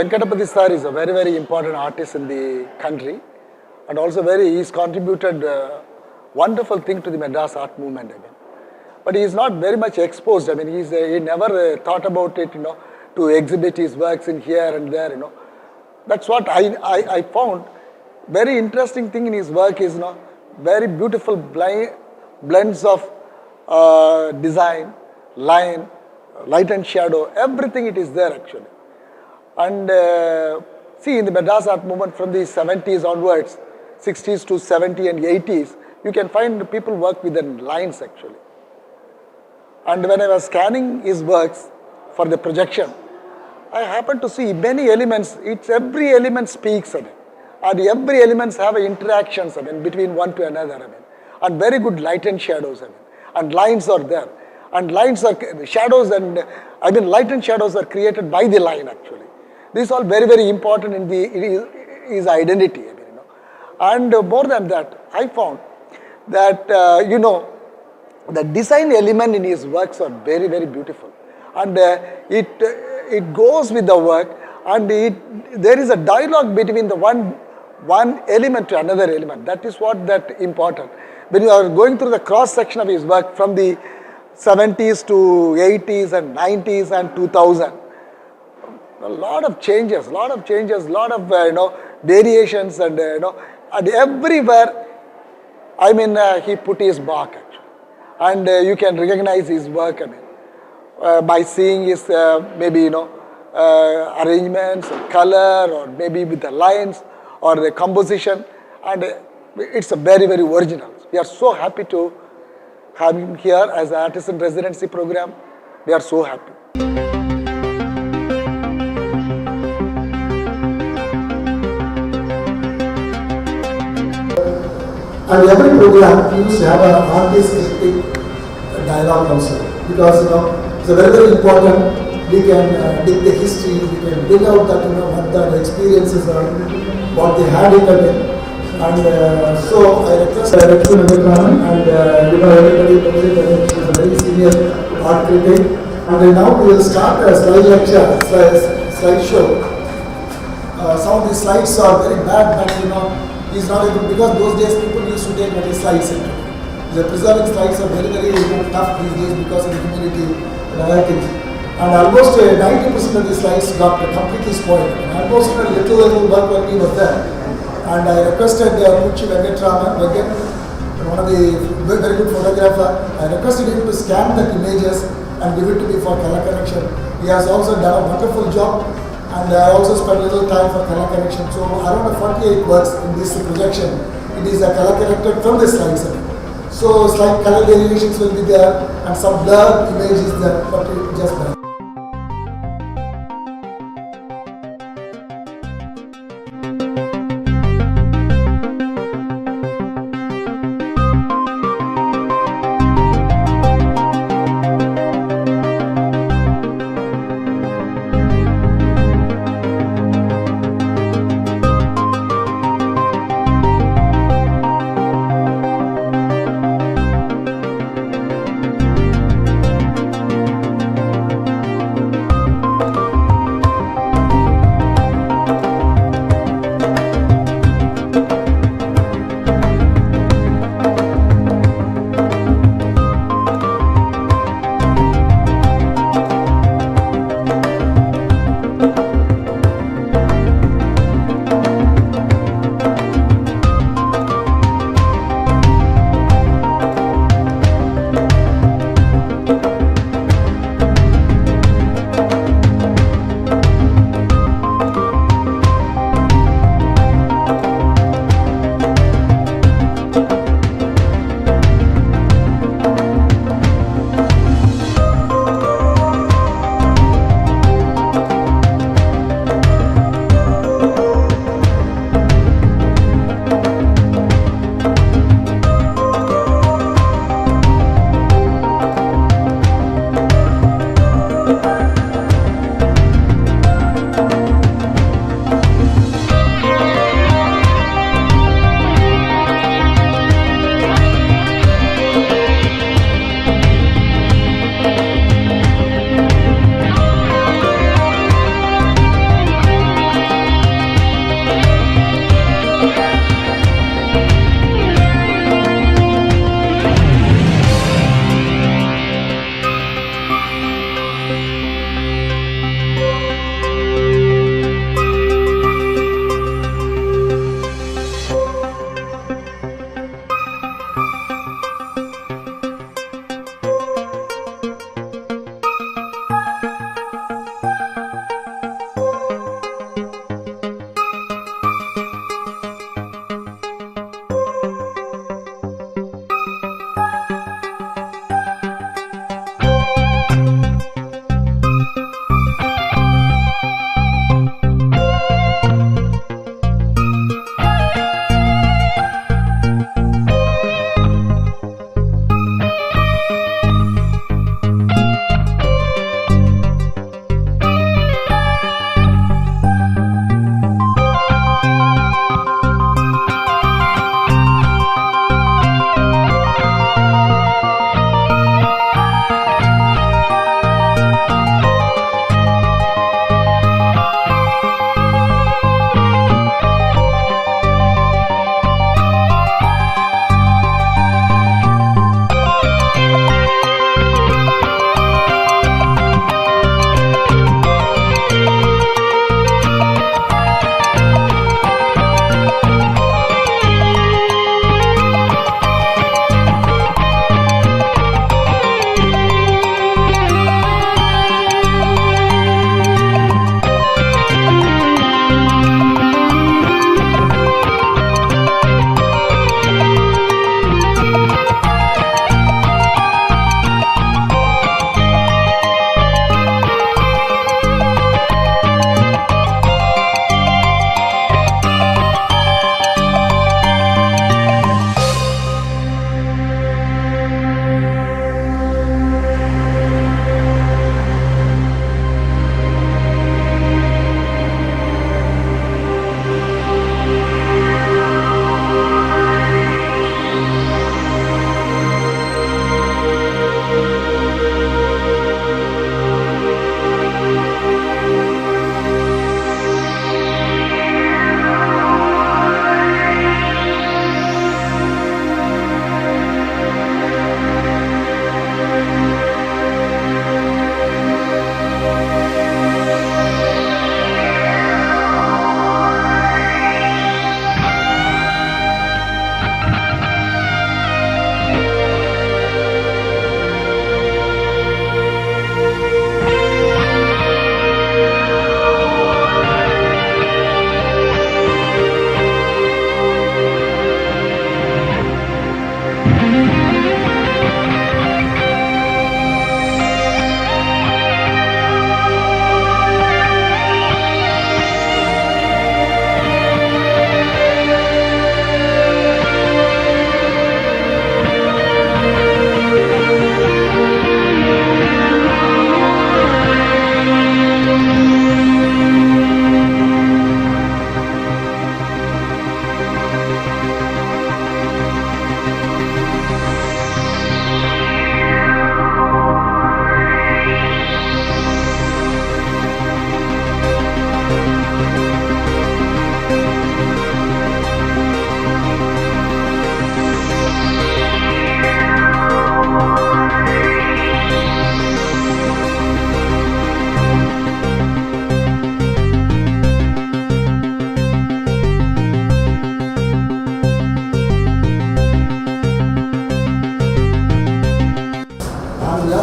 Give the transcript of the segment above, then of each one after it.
Venkatapathy sir is a very, very important artist in the country, and also he's contributed wonderful thing to the Madras art movement. I mean. But he is not very much exposed. I mean, he never thought about it, to exhibit his works in here and there, That's what I found. Very interesting thing in his work is, very beautiful blends of design, line, light and shadow, everything it is there actually. And see, in the Madras art movement from the 70s onwards, 60s to 70s and 80s, you can find people work with the lines actually. And when I was scanning his works for the projection, I happened to see many elements. Every element speaks, and every elements have interactions, between one to another, and very good light and shadows, and lines are there, and lines are shadows, and light and shadows are created by the line actually. These are very, very important in his identity, and more than that, I found that the design element in his works are very, very beautiful, and it goes with the work, and there is a dialogue between the one element to another element. That is what that important. When you are going through the cross section of his work from the 70s to 80s and 90s and 2000, a lot of changes, lot of variations, and and everywhere, he put his mark actually. And you can recognize his work, by seeing his arrangements or color, or maybe with the lines or the composition, and it's a very, very original. We are so happy to have him here as an artist in residency program. We are so happy. And every program used to have an artist-specific dialogue also, because it's a very, very important. We can dig the history, we can bring out that what the experiences are, what they had in the day. And so I request Director Madras, and everybody knows it, she is a very senior art critic. And now we will start a slide lecture, slide show. Some of these slides are very bad, but he's not able, because those days people used to take many slides. The preserving slides are very, very tough these days because of the humidity and other things. And almost 90% of the slides got completely spoiled. And almost a little work only was there. And I requested Puchi Venkataraman, one of the very good photographer, I requested him to scan the images and give it to me for color correction. He has also done a wonderful job. And I also spent a little time for color correction. So around 48 works in this projection. It is a color corrected from the slides. So slight color variations will be there, and some blurred images there, but it just blurred.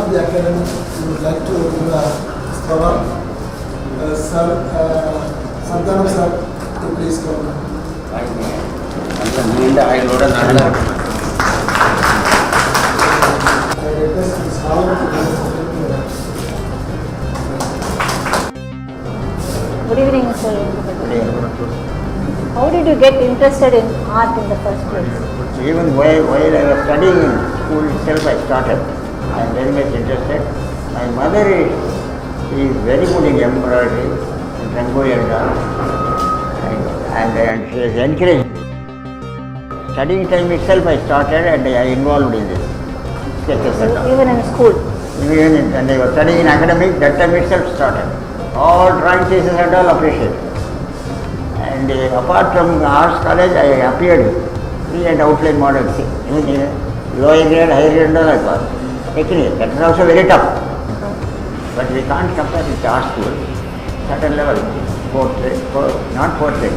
of the academy, we would like to give a flower. Sir, Santanam sir, to please come. I request Ms. Howard to give a Good evening, sir. How did you get interested in art in the first place? Even while I was studying in school itself, I started. I am very much interested. My mother is very good in embroidery, in rangoli and all, and she has encouraged me. Studying time itself, I started and I involved in this sketches and all. Even in school? Even when I was studying in academic, that time itself started. All drawing cases and all appreciated. And apart from arts college, I appeared free and outline models. Even lower grade, higher grade and all I was. Technique, that is also very tough. But we can't compare with art school. Certain level, not portrait,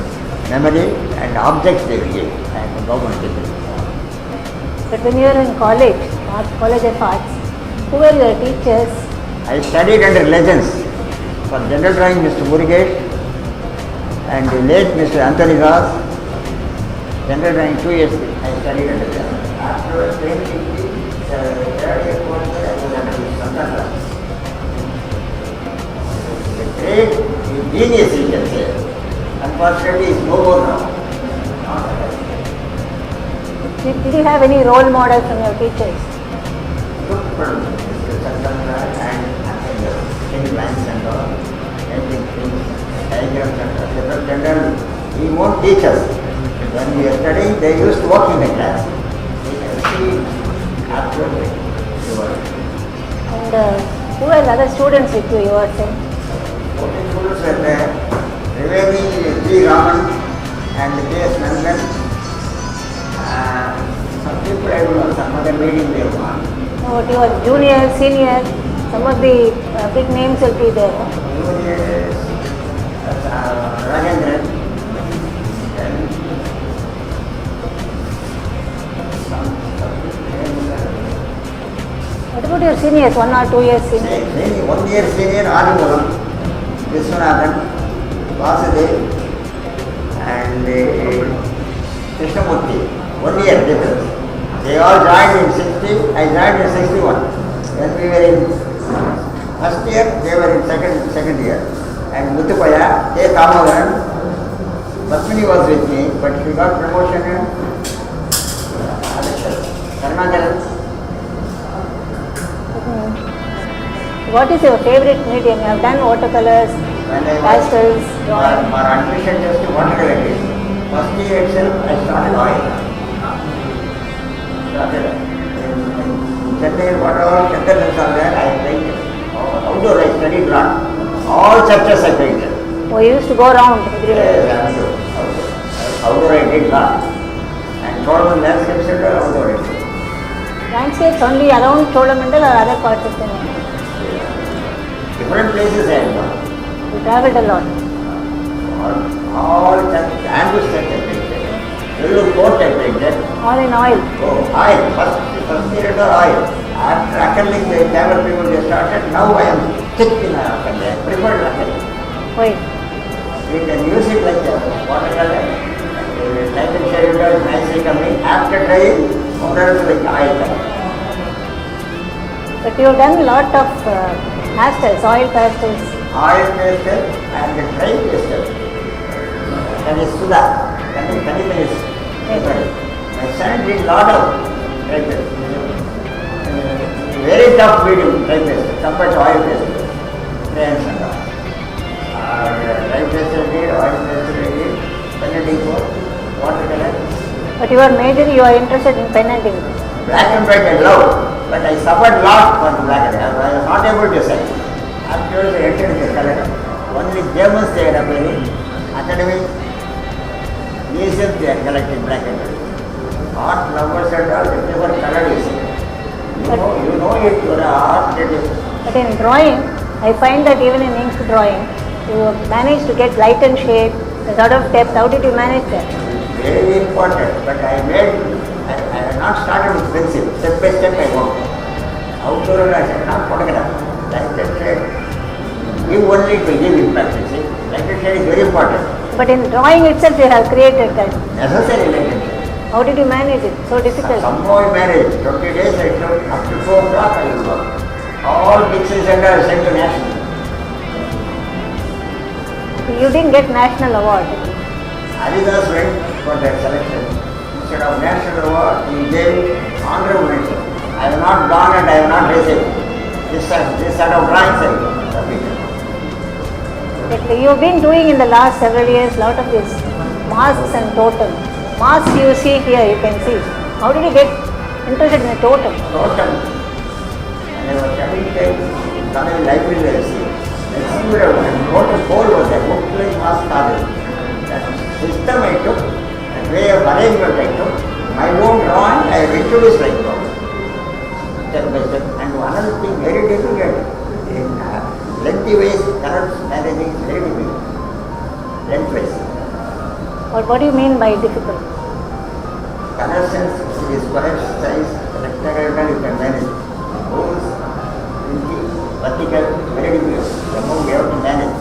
memory and objects they will give and government will. But when you were in college, College of Arts, who were your teachers? I studied under legends. For general drawing, Mr. Murugesh and the late Mr. Anthony Das. General drawing 2 years I studied under them. After training in the third year course, I was under Mr. Anthony Das. A great genius, you can say. Unfortunately, he is no more now. Did you have any role models from your teachers? Look for Mr. Chandra and Anthony lines and all, painting things, diagrams and all. Several general, he won't teach us. When we are studying, they used to walk in the class. We can see absolutely. And who were the other students with you were saying? 14 students were there. Triveni G. Raman and J.S. Nandan. Some people I don't know, some other meeting they were on. No, but your junior, senior, some of the big names will be there. Junior Rajendran. Then What about your seniors, 1 or 2 years senior? 1 year senior Adimulam, Viswanathan, Vasudev and Krishnamurti. 1 year difference. They all joined in 60, I joined in 61. When we were in first year, they were in second year. And Muthupaya, K. Tamagan, Basmini was with me, but she got promotion in Cholamandal. What is your favorite medium? You have done watercolors, pastels, drawing. For admission just to watercolor. First year itself, I started oil. In Chennai, whatever technicals are there, I painted. Outdoor, I studied a lot. All churches I painted. Oh, you used to go around everywhere. Yes, outdoor I did a lot. And Cholamandal landscapes and outdoor I did. Landscapes only around Cholamandal or other parts of Chennai? Different places I have gone. You travelled a lot. All churches, Andrews Church I painted. Vellore Fort I painted. All in oil. Oh, oil. First period of oil. After acrylic, the Tamil people they started. Now I am thick in acrylic. I prefer acrylic. Why? We can use it like watercolor. Light and shade is nicely coming. After drying, powder is like oil color. But you have done a lot of pastels, oil pastels. Oil pastel and the dry pastel. That is Sudha. That is my son did lot of dry pastel. Very tough medium dry pastel compared to oil pastel. Crayons and all. Dry pastel did, oil pastel did, pen and ink, watercolor. But you are interested in pen and ink. Black and white I love, but I suffered lot for black and white. I was not able to say. Afterwards I entered the color. Only Germans they are appearing. Academic museums they are collecting black and white. Art lovers and all, they prefer color you see. You know it, you are art. But in drawing, I find that even in ink drawing, you manage to get light and shade, a lot of depth. How did you manage that? Very important, but I have not started with pencil. Step by step I worked. outdoor not photograph. Light and shade, give only to give impact, you see. Light and shade is very important. But in drawing itself you have created that. Necessary light and shade. How did you manage it? So difficult. Somehow I managed. 20 days I took up to 4 o'clock I will work. All mixing centers sent to national. You didn't get national award. Adidas went for that selection. Instead of national award, he gave honorable mention. I have not gone and I have not received. This set of drawings I submitted. But you've been doing in the last several years lot of this masks and totem. Masks you see here, you can see. How did you get interested in the totem? Totem. And I was studying time, Tamil library I see. I see where a totem pole was there, book like mask carving. That system I took, that way of arrangement I took, my own drawing I introduced like that. Step by step. And another thing very difficult, in lengthy ways, colors managing is very difficult. Lengthways. What do you mean by difficult? Color sense is correct size, rectangle you can manage. Holes, vertical, very difficult. Somehow we have to manage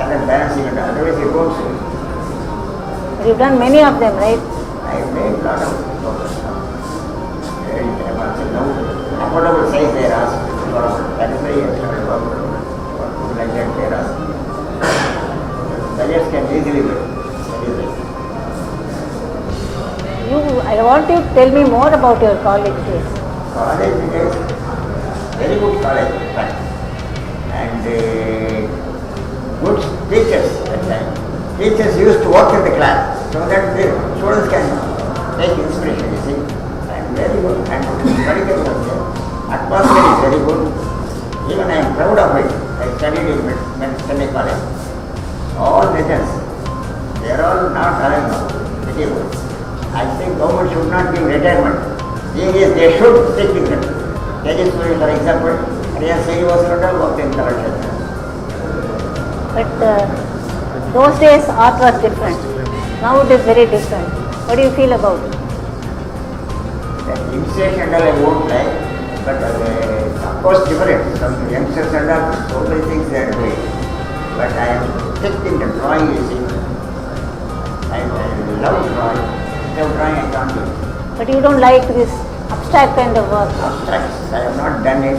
color balancing and otherwise it won't suit. You've done many of them, right? I made a lot of photos now. Very now affordable size they are asked. That is why I started working like that they are asked. Buyers can easily do it. I want you to tell me more about your college days. College days, very good college in fact. And good teachers at that time. Teachers used to work in the class so that the students can take inspiration, you see. And very good. And medical was there. Atmosphere is very good. Even I am proud of it. I studied in Chennai College. All legends. They are all not alive now. Very good. I think government should not give retirement. They should stick with them. That is why, for example, Rajasthan was worked in collection. But those days art was different. Now it is very different. What do you feel about it? That initiation and all I won't like, but of course different. Some youngsters and all, so many things they are doing. But I am stick in the drawing, you see. I love drawing. Without drawing I can't do it. But you don't like this abstract kind of work. Abstracts, I have not done it,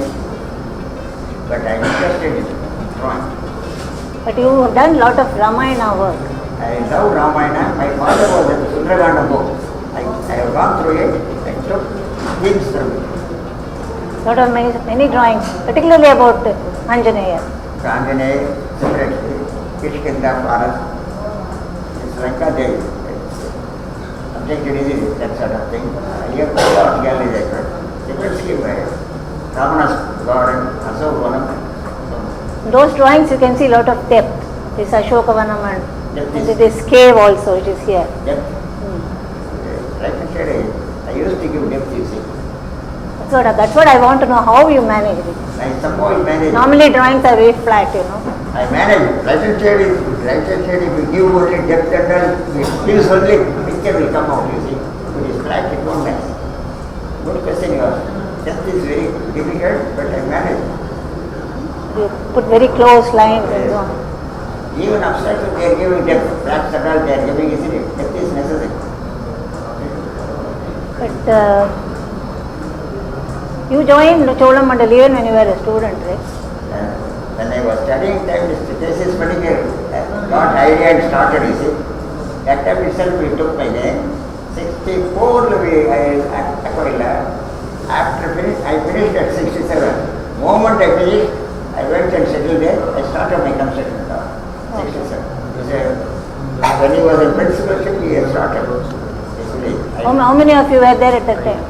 but I am interested in drawing. But you have done lot of Ramayana work. I love Ramayana. My father was a Sundaraganda book. I have gone through it. I took things from it. Lot of many drawings, particularly about Anjaneya. Anjaneya, separately, Kishkinda forest, it's Lanka Devi. Objected is that sort of thing. Here, art gallery there. Separately, Ramana's garden, Ashokanam. Those drawings you can see lot of depth. This Ashokavanam and this cave also it is here. Depth. Like I said, I used to give depth, you see. That's what I want to know, how you manage it. I somehow manage. Normally drawings are very flat, you know. I manage. Light and shade, if you give only depth and all, it gives only, picture will come out, you see. If it is flat, it won't match. Good question you asked. Depth is very difficult, but I manage. You put very close lines and so on. Even abstract, they are giving depth. Flats and all, they are giving, isn't it? Depth is necessary. But you joined Cholamandal even when you were a student, right? When I was studying time, this thesis particular got idea and started, you see. That time itself we took my name. 64 I acquired. After I finished at 67. Moment I finished, I went and settled there. I started my construction at 67. When he was in principalship, he had started. How many of you were there at that time?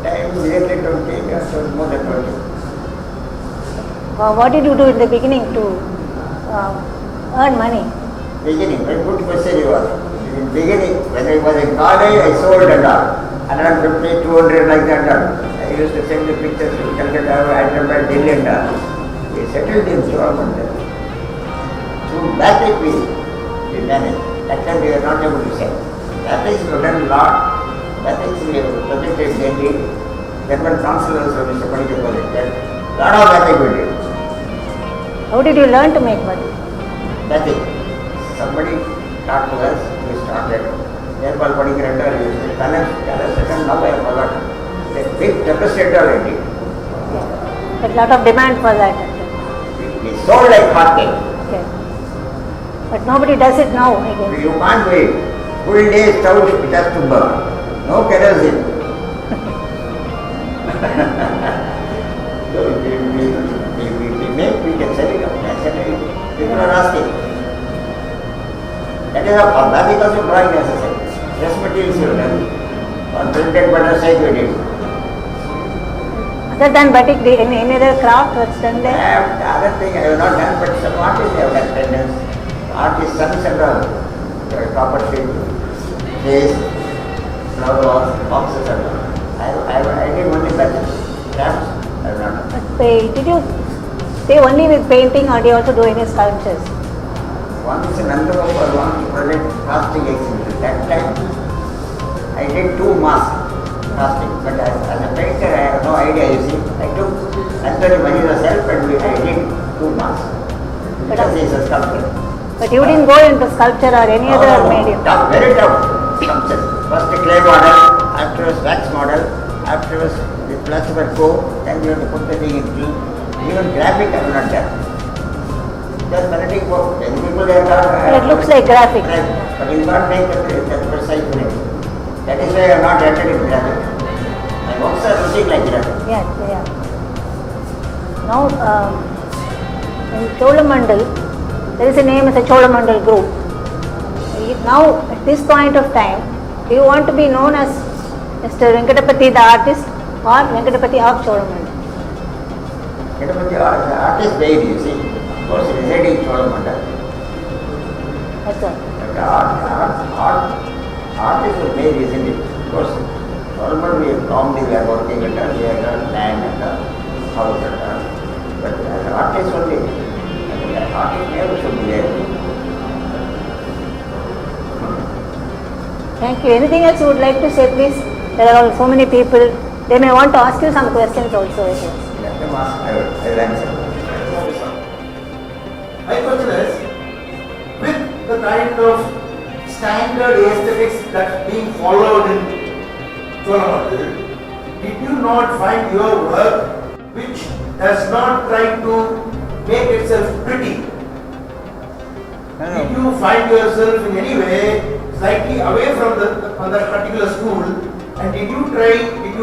Time nearly 20 years, more than 20. What did you do in the beginning to earn money? Beginning, very good question you asked. In beginning, when I was in college, I sold and all. 150, 200 like that. I used to send the pictures to Calcutta, Hyderabad, Delhi and all. We settled in Cholamandal. Through Batik we managed. That time we were not able to sell. Batiks we have done a lot. Batiks we have projected Delhi, German council also, Mr. Padikapalli. Lot of batik we did. How did you learn to make batik? Batik. Somebody taught to us, we started. German Padikapalli used to colors, and now I have forgotten. A big demonstrator I did. But lot of demand for that. We sold like hotcake. Okay. But nobody does it now, I guess. You can't do it. Full day stove it has to burn. No kerosene. So we make, we can sell it up. People are asking. That is how batik also drawing necessary. Dress materials you done. Or printed butter side we did. Other than batik, any other craft that's done The there? other thing I have not done, but some artists have done tenders. Artists, sons and all. Copper sheet, face, flower boxes and all. I did only that. Crafts, I have not done. But did you stay only with painting or do you also do any sculptures? Once in Nandagopal launched a project casting exhibition. That time I did 2 masks casting, but as a painter I have no idea, you see. I took Anthony Mani's help and I did 2 masks. Because he is a sculptor. But you didn't go into sculpture or any other medium? Tough, very tough sculpture. First the clay model, afterwards wax model, afterwards the plaster go, then you have to put the thing in glue. Even graphic I have not done. Just managing work. Many people they have done. It looks like graphic. But you can't make that precise unit. That is why I have not entered in graphic. My works are looking like graphic. Yeah. Now, in Cholamandal, there is a name as a Cholamandal group. Now, at this point of time, do you want to be known as Mr. Venkatapathy the artist or Venkatapathy of Cholamandal? Venkatapathy the artist very, you see. Of course, residing in Cholamandal. That's all. But artist was made, isn't it? Of course, Cholamandal we have normally we are working at we have got land and house and but as an artist only, I think an artist never should be there. Thank you. Anything else you would like to say, please? There are so many people. They may want to ask you some questions also. I guess. Let them ask, I will answer. My question is, with the kind of standard aesthetics that's being followed in Cholamandal, did you not find your work which does not try to make itself pretty? Did you find yourself in any way slightly away from that particular school, and did you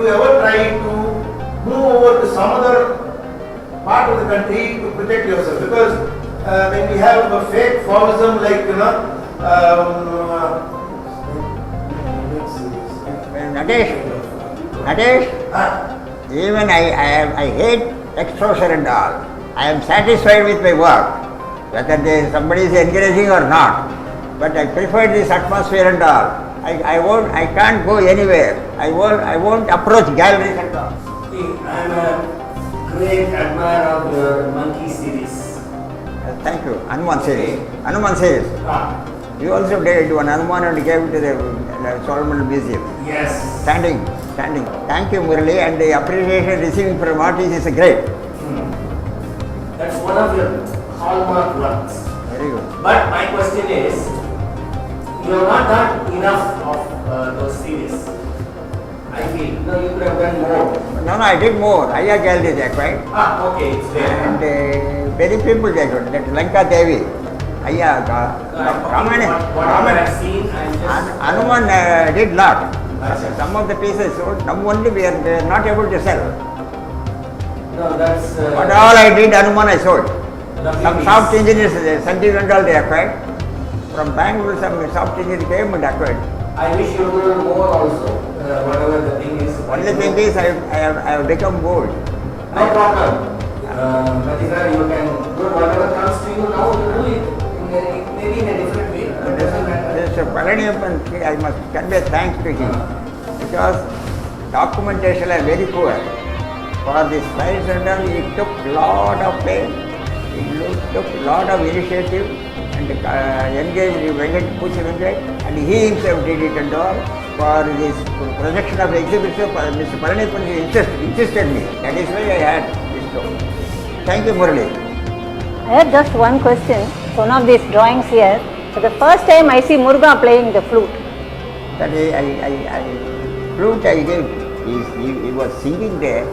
ever try to move over to some other part of the country to protect yourself? Because when we have a fake Fauvism like, Nadesh, even I hate exposure and all. I am satisfied with my work, whether somebody is encouraging or not. But I prefer this atmosphere and all. I can't go anywhere. I won't approach galleries and all. I am a great admirer of your monkey series. Thank you. Hanuman series. You also did one Hanuman and gave it to the Cholamandal Museum. Yes. Standing. Thank you, Murali, and the appreciation receiving from artists is great. That's one of your hallmark works. Very good. But my question is, you have not done enough of those series. I feel. No, you could have done more. No, I did more. Aya gallery they acquired. Okay, it's there. And very people they got. That Lanka Devi. Aya Whatever I've seen, I'm just... Hanuman did lot. Some of the pieces sold. Now only we are not able to sell. No, that's... But all I did, Hanuman I sold. Some piece. soft engineers, Sanjeev and all they acquired. From Bangalore, some soft engineers came and acquired. I wish you would do more also, whatever the thing is. Only thing is, I have become bold. No problem. Madhika, you can do whatever comes to you now, you do it. Maybe in a different way. It doesn't matter. Mr. Palaniappan, I must convey thanks to him because documentation is very poor. For this science and all, he took lot of pain, he took lot of initiative and engaged Venkat and he himself did it and all. for this projection of exhibition, Mr. Palanippan insisted me. That is why I had this show. Thank you, Murali. I have just one question. One of these drawings here. For the first time I see Muruga playing the flute. That flute I gave. He was singing there.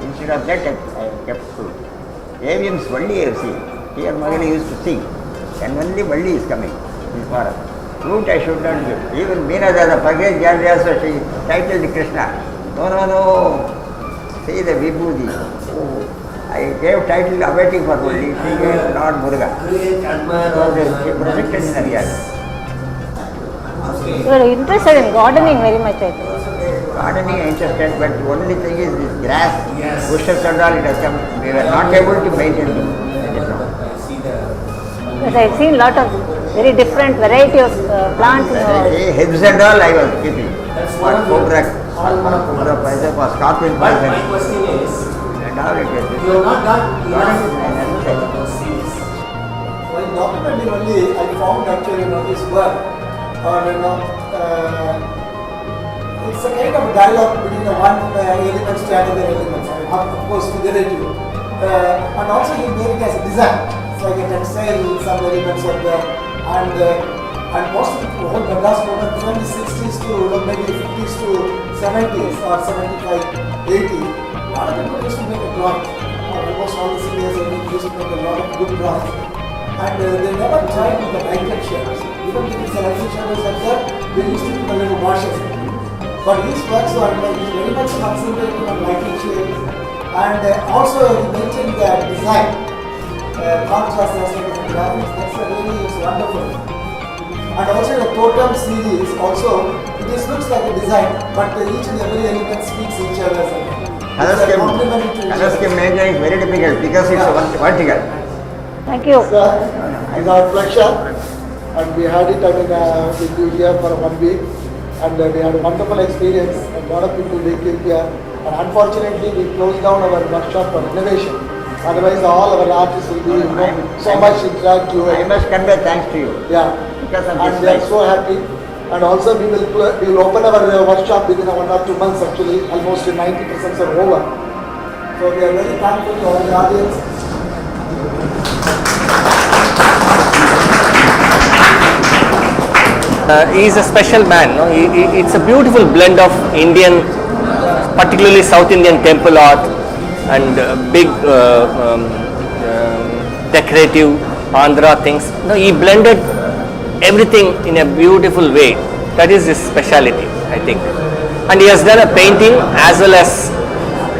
Instead of that, I kept flute. AVM's Valli I have seen. Here Magani used to sing. And only Valli is coming in forest. Flute I should not give. Even Meena Dada, Pagay Jandhyasa, she titled Krishna. No. See the Vibhuti. Oh, I gave title awaiting for Valli. She gave Lord Muruga. She projected in the real. You are interested in gardening very much, I think. Gardening I interested, but the only thing is this grass, bushes and all, it has come. We were not able to maintain them. Because I have seen lot of very different variety of plants in your Herbs and all I was keeping. For cobra, for scorpion poison. My question is, And all it is. you are not done While documenting only, I found actually this work on it's a kind of dialogue between the one elements to another elements. I mean, of course figurative, and also you make it as a design. It's like a textile with some elements of the and mostly the whole Madras movement from the 60s to maybe 50s to 70s or 75, 80. A lot of people used to make a drawing. Almost all the seniors used to make a lot of good drawings. And they never tried with the lighted shadows. Even if it's a lighted shadows like that, they used to put a little washes. But these works are very much concentrated on lighting shades. And also he mentioned the design, contrast as well as the graphics. That's really wonderful. And also the totem series also, it looks like a design, but each and every element speaks each other. Color scheme maintenance is very difficult because it's vertical. Thank you. Sir, it's our pleasure. And we had it with you here for 1 week. And we had a wonderful experience. A lot of people they came here. And unfortunately, we closed down our workshop for renovation. Otherwise, all our artists will be so much interactive. I must convey thanks to you. Yeah. Because of And this we are life. so happy. And also we will open our workshop within 1 or 2 months actually. Almost 90% are over. So we are very thankful to all the audience. He is a special man. No? It's a beautiful blend of Indian, particularly South Indian temple art and big decorative Andhra things. No, he blended everything in a beautiful way. That is his speciality, I think. And he has done a painting as well as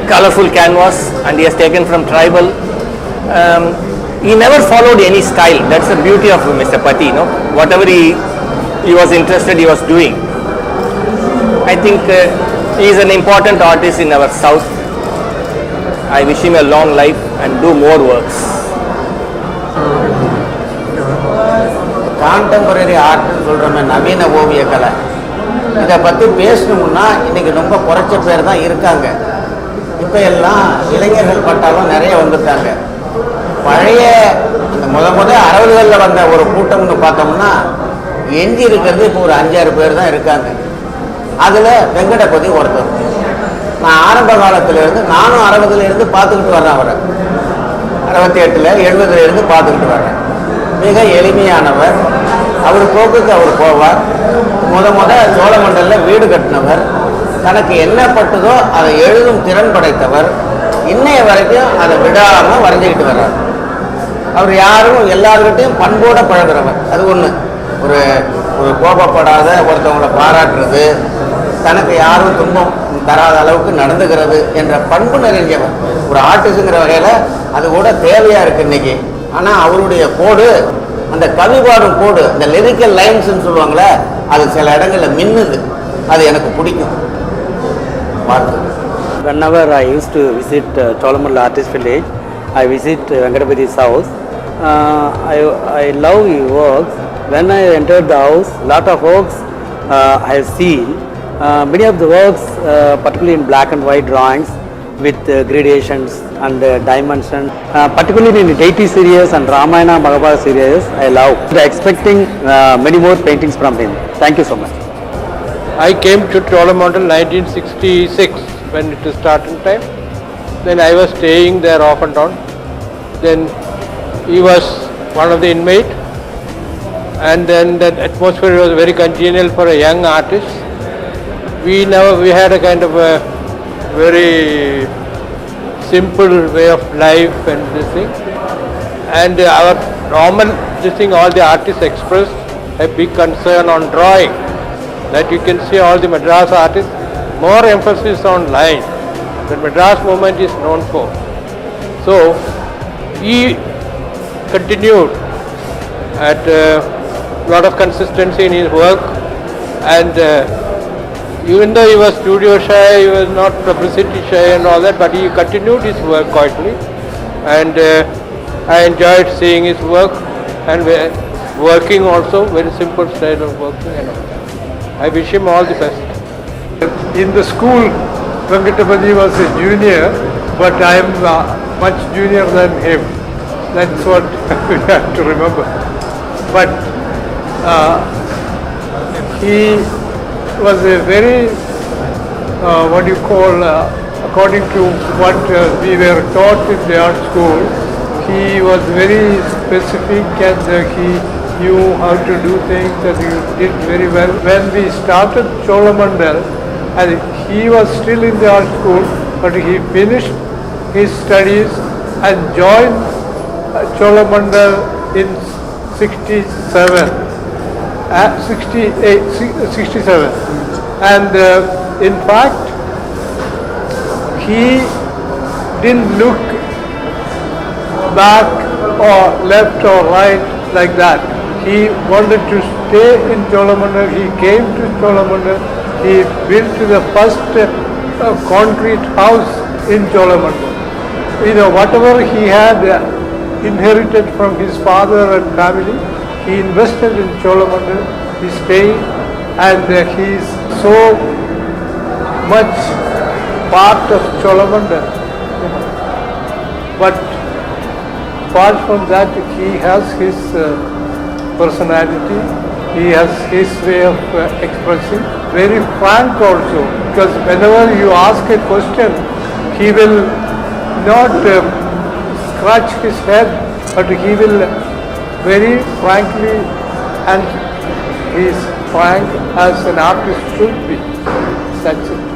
colorful canvas, and he has taken from tribal. He never followed any style. That's the beauty of Mr. Pathi. No? Whatever he was interested, he was doing. I think he is an important artist in our south. I wish him a long life and do more works. Contemporary ஆர்ட்னு சொல்கிறோமே நவீன ஓவிய கலை, இதை பற்றி பேசணும்னா இன்றைக்கி ரொம்ப குறைச்ச பேர் தான் இருக்காங்க. இப்போ எல்லாம் இளைஞர்கள் பட்டாலும் நிறைய வந்துட்டாங்க. பழைய இந்த முத 60களில் வந்த ஒரு கூட்டம்னு பார்த்தோம்னா எஞ்சி இருக்கிறது இப்போ ஒரு 5-6 பேர் தான் இருக்காங்க. அதில் வெங்கடபதி ஒருத்தர். நான் ஆரம்ப காலத்திலேருந்து நானும் 60லேருந்து பார்த்துக்கிட்டு வர்றேன். அவரை 68, 70லேருந்து பார்த்துக்கிட்டு வர்றேன். மிக எளிமையானவர். அவர் போக்குக்கு அவர் போவார். முத சோழமண்டலில் வீடு கட்டினவர். தனக்கு என்ன பட்டுதோ அதை எழுதும் திறன் படைத்தவர். இன்னைய வரைக்கும் அதை விடாமல் வரைஞ்சிக்கிட்டு வர்றார். அவர் யாரும் எல்லாருக்கிட்டையும் பண்போட பழகிறவர். அது ஒன்று. ஒரு கோபப்படாத, ஒருத்தவங்களை பாராட்டுறது, தனக்கு யாரும் துன்பம் தராத அளவுக்கு நடந்துக்கிறது என்ற பண்பு நிறைஞ்சவர். ஒரு ஆர்டிஸ்ட்ங்கிற வகையில் அது கூட தேவையாக இருக்குது இன்றைக்கி. ஆனால் அவருடைய கோடு, அந்த கவி பாடும் கோடு, இந்த லிரிக்கல் லைன்ஸ்ன்னு சொல்லுவாங்களே, அது சில இடங்களில் மின்னுது. அது எனக்கு பிடிக்கும். வாழ்த்துக்கள். Whenever I used to visit Cholamandal Artist Village, I visit Venkatapathy's house. I love his works. When I entered the house, lot of works I have seen. Many of the works, particularly in black and white drawings with gradations and dimensions, particularly in the deity series and Ramayana Bhagavad series, I love. Expecting many more paintings from him. Thank you so much. I came to Cholamandal 1966 when it was starting time. Then I was staying there off and on. Then he was one of the inmates, and then that atmosphere was very congenial for a young artist. We had a kind of a very simple way of life and this thing. And our normal this thing, all the artists expressed a big concern on drawing. That you can see all the Madras artists, more emphasis on line. The Madras movement is known for. So he continued at a lot of consistency in his work, and even though he was studio shy, he was not publicity shy and all that, but he continued his work quietly, and I enjoyed seeing his work and working also, very simple style of working and all. I wish him all the best. In the school, Venkatapathy was a junior, but I am much junior than him. That's what we have to remember. But he was a very, according to what we were taught in the art school, he was very specific, and he knew how to do things, and he did very well. When we started Cholamandal, and he was still in the art school, but he finished his studies and joined Cholamandal in 67. And in fact, he didn't look back or left or right like that. He wanted to stay in Cholamandal. He came to Cholamandal. He built the first concrete house in Cholamandal. Whatever he had inherited from his father and family, he invested in Cholamandal. He stayed, and he is so much part of Cholamandal. But apart from that, he has his personality, he has his way of expressing, very frank also, because whenever you ask a question, he will not scratch his head, but he will very frankly, and he is frank as an artist should be. That's it.